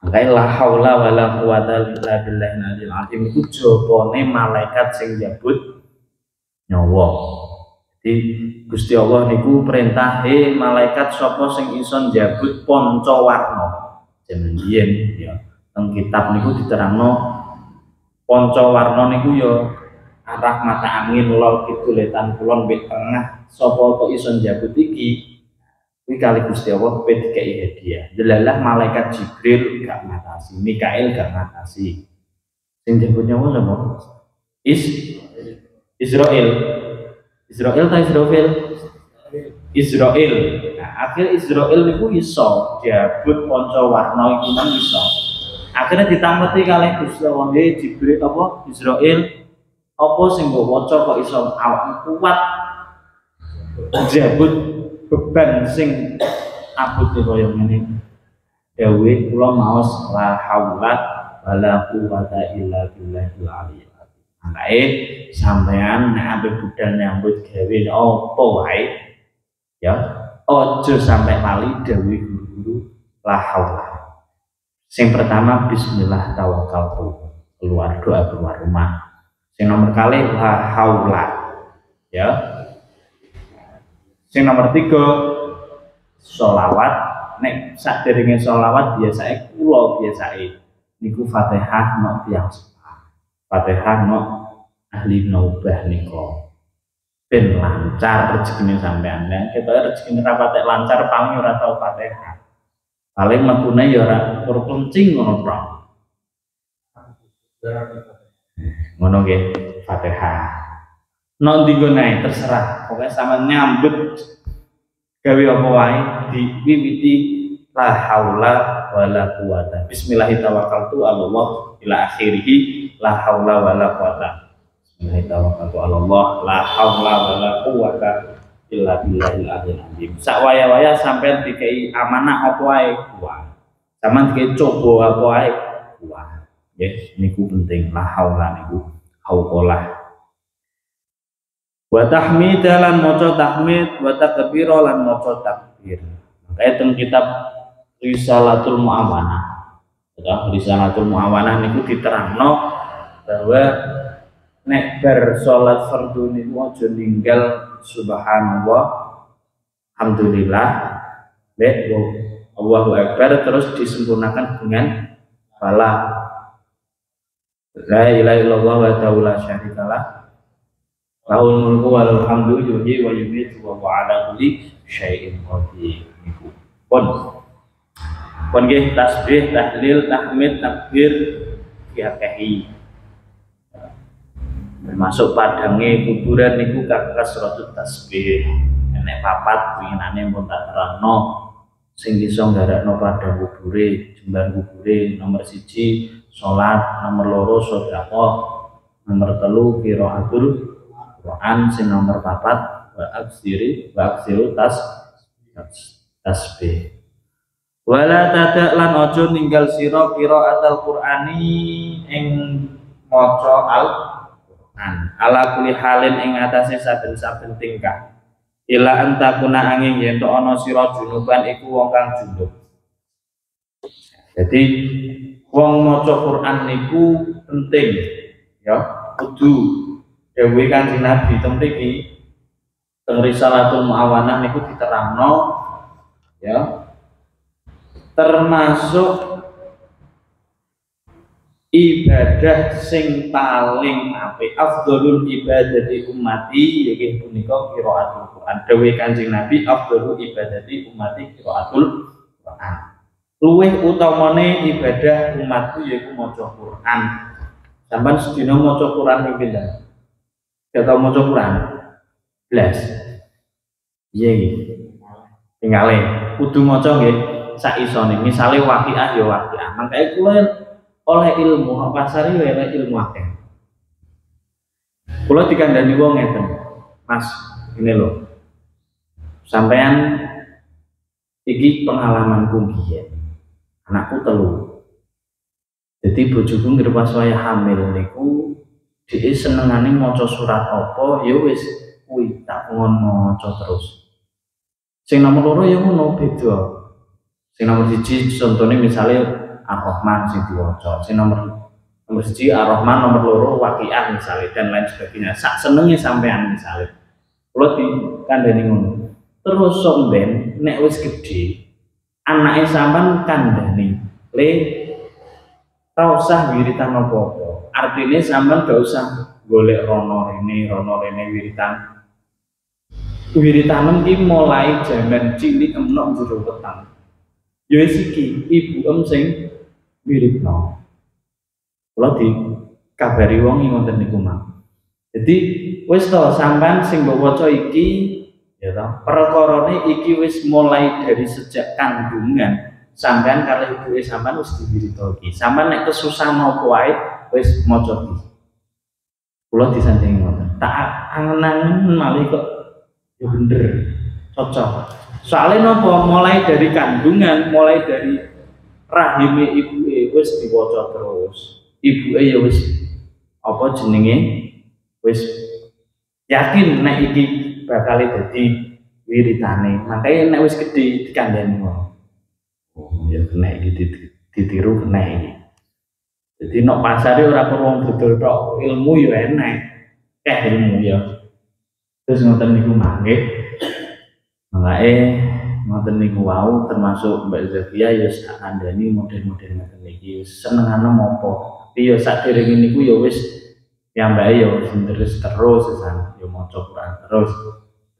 Makanya la haula wala quwata illa billahil azim iku jabone malaikat sing njabut nyawa. Jadi Gusti Allah niku perintah malaikat sapa sing iso njabut pancawarna. Jaman biyen ya teng kitab niku diterangno pancawarna niku ya arah mata angin lor kidul etan kulon wit tengah sapa kok iso njabut iki kuwi kali Gusti Allah pe dikai hadiah. Delalah malaikat Jibril gak matasi, Mikail gak matasi. Sing njabut nyawa sapa? Israel ta Israfil? Israel. Nah, akhir Israel niku iso jabut pancawarna iku nang iso. Akhirnya ditameti kalih Gusti Allah Jibril apa Israel apa sing mbok waca kok iso awak kuat jabut beban sing abot kaya ngene. Dawuh kula maos la haula wala quwata illa billahil aliyyil azim. Mangke sampean nek ambek budal nyambut gawe apa wae ya aja sampai lali dawuh guru-guru la haula. Sing pertama bismillah tawakkaltu, keluar doa keluar rumah. Sing nomor kali la haula ya. Sing nomor 3 sholawat. Nek sadèrènge sholawat biasane kula biasane niku Fatihah nok tiyang sepah. Fatihah nok ahli naubah nika. Ben lancar rezekine sampean. Nek ketok rezekine ra patek lancar pami ora tau Fatihah. Paling mlebune ya ora kencing ngono tok. Ngono nggih Fatihah. Nok ndi nae terserah, pokoknya sama nyambut gawe apa wae diwiwiti la haula wala quwata. Bismillahirrahmanirrahim Allah ila akhirih la haula wala quwata. Bismillahirrahmanirrahim Allah la haula wala quwata illa billahil azim. Sak waya-waya sampean dikai amanah apa wae kuat. Sampean dikai coba apa wae kuat. Nggih, niku penting la haula niku hauqalah. Wa tahmida lan maca tahmid wa takbira lan maca takbir. Makanya teng kitab Risalatul Muawanah. Ya, Risalatul Muawanah niku diterangno bahwa nek bar salat fardhu niku aja ninggal subhanallah, alhamdulillah, Allahu akbar terus disempurnakan dengan fala la ilaha illallah wa la syarikalah. Lahul mulku walal hamdu yuhyi wa yumiitu wa huwa ala kulli syai'in qadir. Niku. Pun nggih tasbih, tahlil, tahmid, takbir diakehi. Termasuk padange kuburan niku kasratut tasbih. Nek papat winginane pun tak terangno sing iso nggarakno padang kubure, jembar kubure. Nomor 1 salat, nomor 2 sedekah, nomor 3 qiraatul Quran, sing nomor 4 wa aksiru tasbih. Wala tadak lan ojo ninggal sira qiraatul Qur'ani ing maca Al-Qur'an ala kulli halin ing atase saben-saben tingkah. Ila antakuna angin yen to ana sira junuban iku wong kang junub. Jadi wong maca Quran niku penting ya, kudu dawuh Kanjeng Nabi teng mriki teng Risalatul Muawanah niku diterangno ya, termasuk ibadah sing paling apik afdhalul ibadati ummati yaiku punika qiraatul Quran. Dawuh Kanjeng Nabi afdhalul ibadati ummati qiraatul Quran. Luwih utamane ibadah umatku yaiku maca Quran. Sampeyan sedina maca Quran ping pinten? Kita mau Quran belas iya tinggalin kudu maca nggih sak isone misale waqiah ya waqiah mangkae kula oleh ilmu pasare ya oleh ilmu akeh kula dikandani wong ngeten Mas ini lho sampean iki pengalamanku biyen anakku 3 jadi bojoku nggih pas waya hamil niku dia senengane maca surat apa ya wis kuwi tak ngon maca terus. Sing nomor 2 ya ngono beda. Sing nomor 1 contohnya misalnya Ar-Rahman sing diwaca. Sing nomor 1 Ar-Rahman, nomor 2 Waqiah misalnya dan lain sebagainya. Sak senenge sampean misalnya. Kula dikandani ngono. Terus sok ben nek wis gedhe, anake sampean kandhani, "Le, ora usah wiritan apa-apa." Artinya sampean gak usah golek rono rene wiritan. Wiritanem ki mulai jaman cilik enom jero weteng. Ya wis iki ibu sing wiritno. Kula dikabari wong ngoten niku mah. Jadi wis to sampean sing mbok waca iki ya to, perkarane iki wis mulai dari sejak kandungan sampean karo ibuke sampean wis diwirito iki. Sampean nek kesusahan apa wae wis maca iki. Kula disandingi ngoten. Tak angen-angen malih kok ya bener, cocok. Soalnya nopo mulai dari kandungan, mulai dari rahime ibuke wis diwaca terus. Ibuke ya wis apa jenenge wis yakin nek iki bakal dadi wiritane. Makanya nek wis gedhe dikandani ngono. Oh ya kena iki ditiru kena iki. Jadi nek pasare ora perlu wong dodol tok, ilmu ya enak. Ilmu ya. Terus ngoten niku mangke. Makanya ngoten niku wau termasuk Mbak Zakia ya sak kandhani model-model ngoten niki senengane mopo. Tapi ya sadurunge niku ya wis piyambake ya wis terus sesan ya maca Quran terus.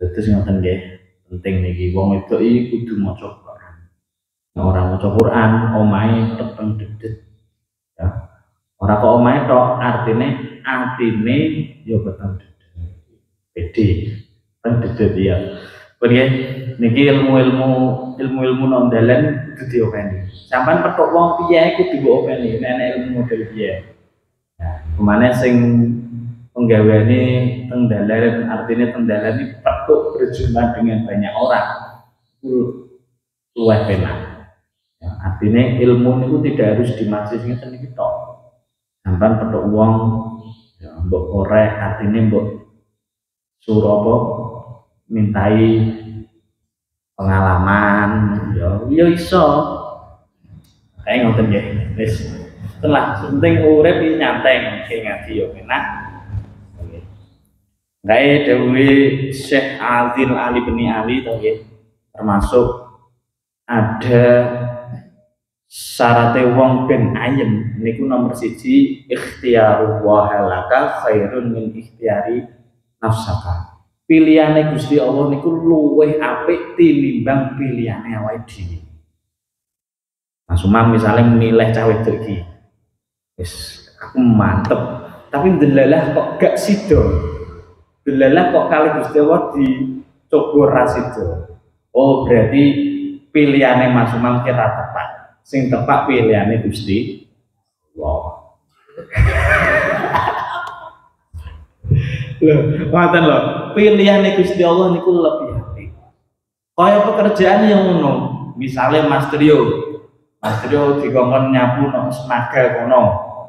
Terus ngoten nggih penting niki wong wedok iki kudu maca Quran. Nek ora maca Quran omahe peteng dedet. Ya. Ora kok omahe tok artine atine ya peteng dedet. Pede peteng dedet ya. Oke, niki ilmu nang dalan kudu diopeni. Sampeyan petuk wong piye kudu diopeni, nek ilmu model piye. Nah, kemana sing penggaweane teng dalan, artinya teng dalan iki petuk berjumpa dengan banyak orang. Luwih penak. Ya, artinya ilmu niku tidak harus dimaksis ngeten iki tok. Sampeyan petuk wong ya mbok korek, artinya mbok suruh apa mintai pengalaman ya iso kayak ngoten nggih wis setelah penting urip iki nyantai ngaji yo enak gawe dawuhe Syekh Azil Ali bin Ali to nggih termasuk ada syaratnya wong ben ayem niku nomor 1 ikhtiaru wa halaka khairun min ikhtiari nafsaka. Pilihane Gusti Allah niku luwih apik tinimbang pilihane awake dhewe. Mas Umam misalnya milih cah wedok iki. Wis aku mantep, tapi ndelalah kok gak sida. Ndelalah kok kali Gusti Allah dicoba ra sida. Oh, berarti pilihane Mas Umam kira tepat. Sing tepat pilihane Gusti Allah. Loh, ngoten lho, pilihane Gusti Allah niku lebih apik. Kaya pekerjaan yang ngono, misale Mas Trio dikongkon nyapu nang senaga kono,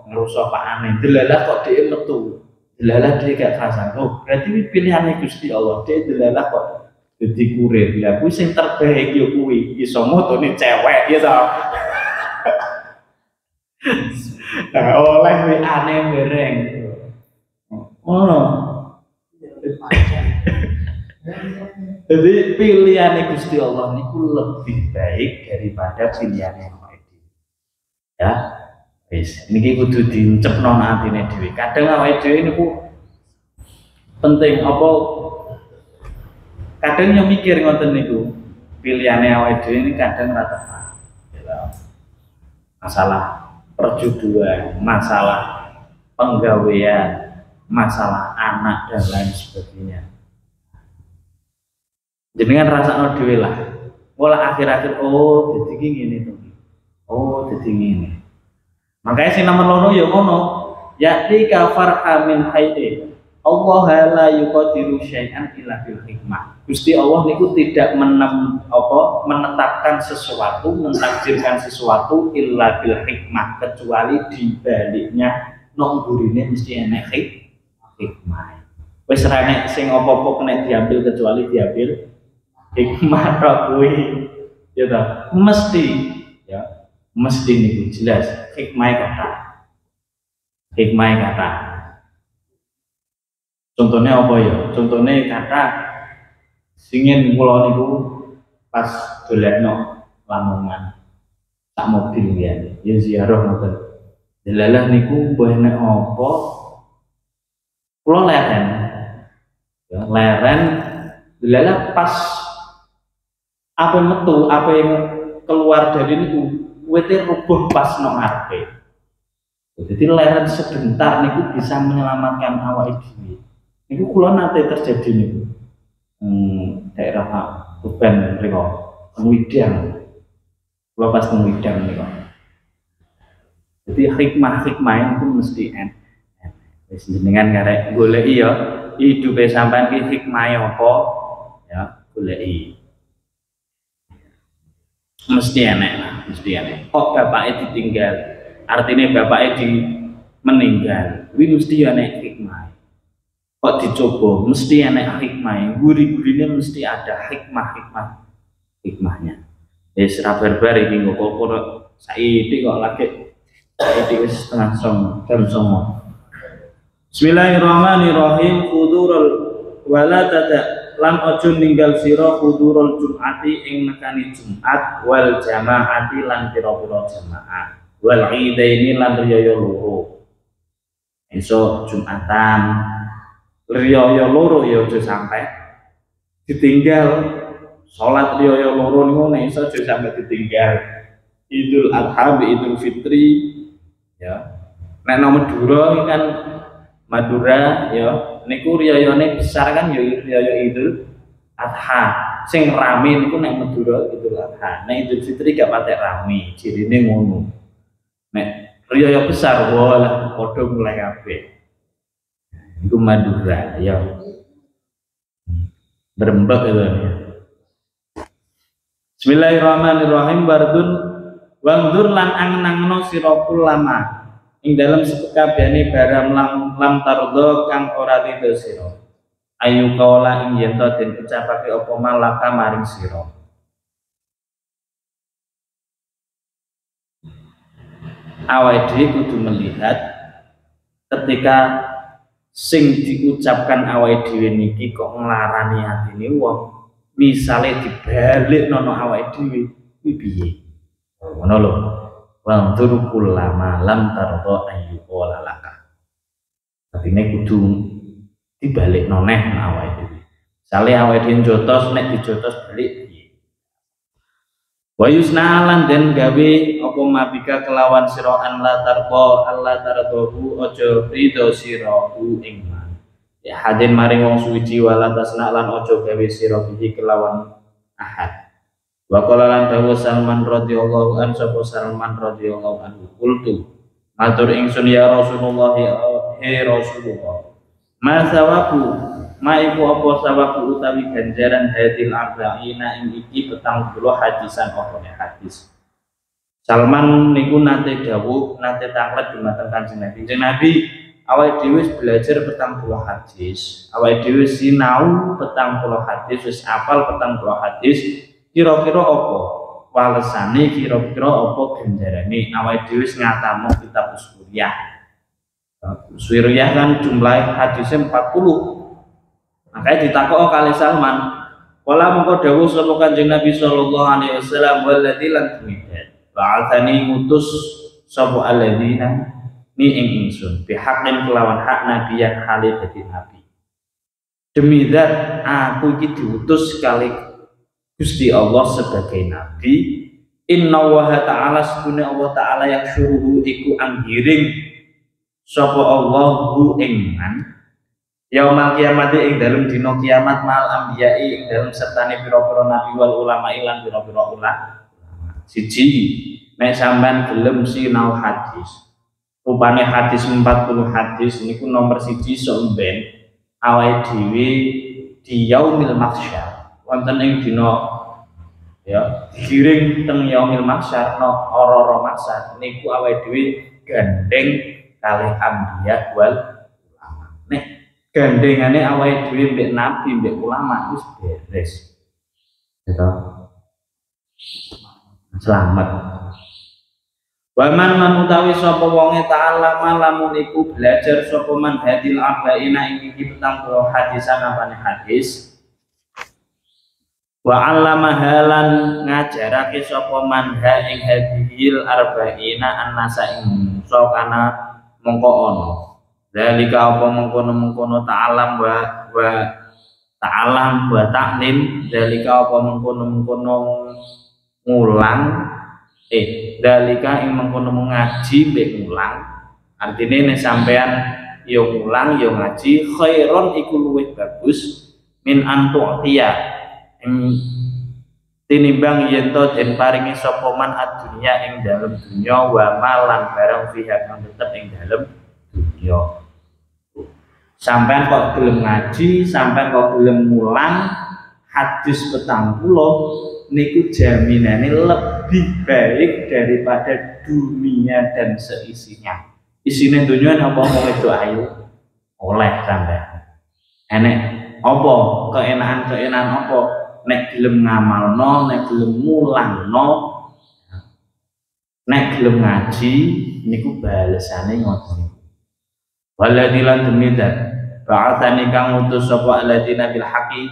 ngerusak pakane. Delalah kok dhek metu. Delalah dhek gak kerasan. Oh, berarti pilihane Gusti Allah. Dhek delalah kok dadi kurir. Lah kuwi sing terbaik yo kuwi. Iso motone cewek ya to. Nah, oleh WA-ne bereng. Ngono. Jadi pilihan Gusti Allah niku lebih baik daripada pilihan yang lain. Ya, wis niki kudu diencepno atine dhewe. Kadang awake dhewe niku penting apa kadang yo mikir ngoten niku. Pilihane awake dhewe ini kadang ora tepat. Masalah perjodohan, masalah penggawean, masalah anak dan lain sebagainya. Jenengan rasakno dhewe lah. Pola akhir-akhir oh dadi ngene to. Oh dadi ngene. Makanya sing nomor 2 ya ngono. Ya'ti kafar amin haide. Allah la yuqadiru syai'an illa bil hikmah. Gusti Allah niku tidak menetapkan sesuatu, mentakdirkan sesuatu illa bil hikmah kecuali di baliknya nang gurine mesti enek hikmah. Wis ra nek sing apa-apa kena diambil kecuali diambil hikmah tok kuwi. Ya ta, mesti ya, mesti niku jelas hikmah kata. Hikmah kata. Contohnya apa ya? Contohnya kata singin kula niku pas dolekno Lamongan sak mobil ya. Ya ziarah ngoten. Delalah niku mbah nek apa kula leren. Ya, leren delalah pas apa metu, apa yang keluar dari niku wite rubuh pas nang ngarepe. Jadi leren sebentar niku bisa menyelamatkan awake dhewe. Niku kula nate terjadi niku. Daerah Tuban mriko, Widang. Kula pas nang Widang niku. Jadi hikmah-hikmah itu mesti wis jenengan karek goleki ya hidupe sampean ki hikmahe apa ya goleki. Mesti enek lah, mesti enek. Kok bapaknya ditinggal, artinya bapaknya meninggal, ini mesti enek hikmah. Kok dicoba, mesti enek hikmah. Guri-gurinya mesti ada hikmahnya. Ya serah-barbar ini ngokok saiki kok lagi saiki wis setengah jam 09.00. Bismillahirrahmanirrahim. Khudurul wala tada lan ojo ninggal sira hudurul jum'ati ing nekani Jumat wal jamaati lan pira-pira jamaah wal idaini lan riyaya loro. Esuk Jumatan riyaya loro ya aja sampai ditinggal salat riyaya loro niku nek iso aja sampai ditinggal. Idul Adha bi Idul Fitri ya. Nek Madura kan Madura ya niku riyayane besar kan ya riyaya Idul Adha. Sing rame niku nek Madura Idul Adha. Nek Idul Fitri gak patek rame, cirine ngono. Nek riyaya besar walah padha mulai kabeh. Iku Madura ya. Berembek itu. Bismillahirrahmanirrahim. Bardun wangdur lan angnangno sira lama ing dalam sekabehane barang lam tardo kang ora ridho sira. Ayu kaula ing yen to den ucapake apa malaka maring sira. Awake dhewe kudu melihat ketika sing diucapkan awake dhewe niki kok nglarani atine wong. Misale dibalik nono awake dhewe kuwi piye? Ngono lho. Wangdur kulama lam tardo ayu kaula laka. Artine kudu dibalik noneh awake dhewe. Sale awake dhewe jotos nek dijotos balik piye. Wa yusna lan den gawe apa mabika kelawan sira an la tarqa Allah tardohu aja ridho sira ing man. Ya hadin maring wong suci wala tasna lan aja gawe sira bihi kelawan ahad. Wa qala lan dawu Salman radhiyallahu an sapa Salman radhiyallahu anhu qultu matur ingsun ya Rasulullah he Rasulullah ma sawabu ma iku apa sawabu utawi ganjaran hadil arba'ina ing iki 40 hadisan apa hadis. Salman niku nate dawuh nate tanglet dumateng Kanjeng Nabi. Kanjeng Nabi awake dhewe belajar 40 hadis. Awake dhewe sinau 40 hadis wis apal 40 hadis. Kira-kira apa walesane, kira-kira apa ganjarane awake dhewe ngatamu kitab Suriyah. Suriyah kan jumlah hadisnya 40. Makanya ditakok kali Salman. Kala mengko dawuh sapa Kanjeng Nabi sallallahu alaihi wasallam waladzi lan tumidat. Ba'atsani ngutus sapa alladzina ni ing ingsun bihaqqin kelawan hak nabiyan hale dadi nabi. Demi zat aku iki diutus kali Gusti Allah sebagai nabi. Inna wa ta'ala sunna Allah ta'ala yang suruhu iku anggiring sapa Allahu ing man yaumal kiamat ing dalem dina kiamat mal ambiyai ing dalem sertane pira-pira nabi wal ulama lan pira-pira ulama. Siji nek sampean gelem sinau hadis rupane hadis 40 hadis niku nomor 1 sok ben awake dhewe di yaumil mahsyar wonten ing dina ya digiring teng yaumil mahsyar no ora-ora mahsyar niku awake dhewe gandeng kalih ambiya wal ulama. Nek gandengane awake dhewe mbek nabi mbek ulama wis beres. Gitu. Selamat. Waman lan utawi sapa wonge ta'allama lamun iku belajar sapa man hadil arba'ina ing iki petang puluh hadisan apane hadis. Wa 'allama halan ngajarake sapa man ha ing hadil arba'ina annasa ing sok ana mongko ana. Dalika apa mengkono-mengkono ta'alam wa ta'alam wa ta'lim, dalika apa mengkono-mengkono ngulang dalika ing mengkono ngaji mbek ngulang, artine nek sampean yo ngulang yo ngaji khairon iku luwih bagus min antu'tiya tinimbang yen to den paringi sapa man adunya ing dalem dunya wa malan barang fiha kang tetep ing dalem dunya. Sampean kok gelem ngaji, sampean kok gelem ngulang hadis 40 niku jaminane lebih baik daripada dunia dan seisinya. Isine dunia apa wong itu ayu oleh sampean. Enek apa keenaan-keenaan apa nek gelem ngamalno, nek gelem mulangno, nek gelem ngaji niku balesane ngoten. Waladilan demidan ba'atsani kang ngutus sapa aladina bil haqi,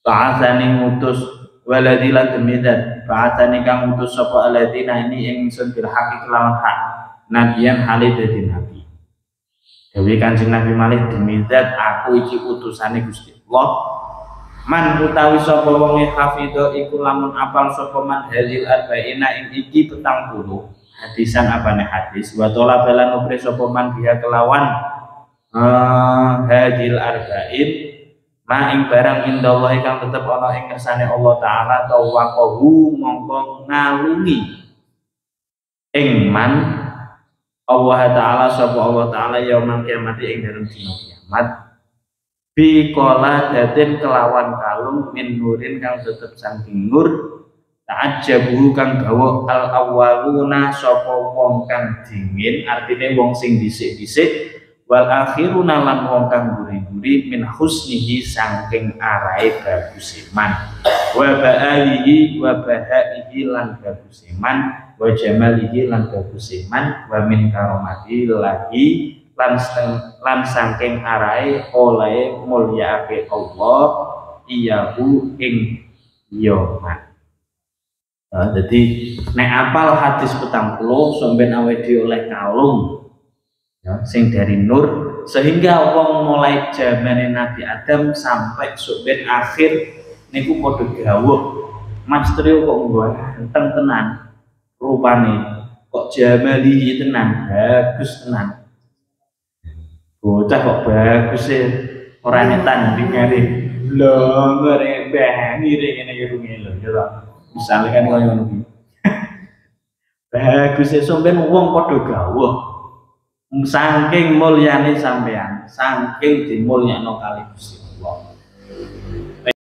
ba'atsani ngutus waladilan demidan ba'atsani kang ngutus sapa aladina ini ingsun bil haqi kelawan hak nabiyan hale dadi nabi. Dewi Kanjeng Nabi malih demidan aku iki utusane Gusti Allah. Man utawi sapa wong hafidho iku lamun apal sapa man hadil arba'ina ing iki 40 hadisan apane hadis wa talabalan upre sapa man biha kelawan hadil arba'in ma ing barang indallahi kang tetep ana ing kersane Allah taala tawaqahu mongko ngalungi ing man Allah taala sapa Allah taala yaumul kiamat ing dalem dina kiamat bi qala datin kelawan kalung min nurin kang tetep saking nur ta'ajjabu kang gawa al awwaluna sapa wong kang dingin, artine wong sing dhisik-dhisik wal akhiruna lan wong kang buri-buri min husnihi saking arae bagus iman wa ba'alihi wa bahaihi lan bagus iman wa jamalihi lan bagus iman wa min karomati lagi lan saking arae oleh mulyaake Allah iyahu ing yoman. Jadi nek apal hadis 40 sampeyan awake oleh kalung ya, sing dari nur sehingga wong mulai zamane Nabi Adam sampai sampeyan akhir niku padha gawuh Mas Trio kok ganteng tenan rupane kok jamali tenan bagus tenan bocah kok bagus e ora netan dingane lho ngene bani ngene iki ngene lho misalnya kan kaya ngono iki bagus e sampeyan wong padha gawuh saking mulyane sampean saking dimulyakno kali Gusti Allah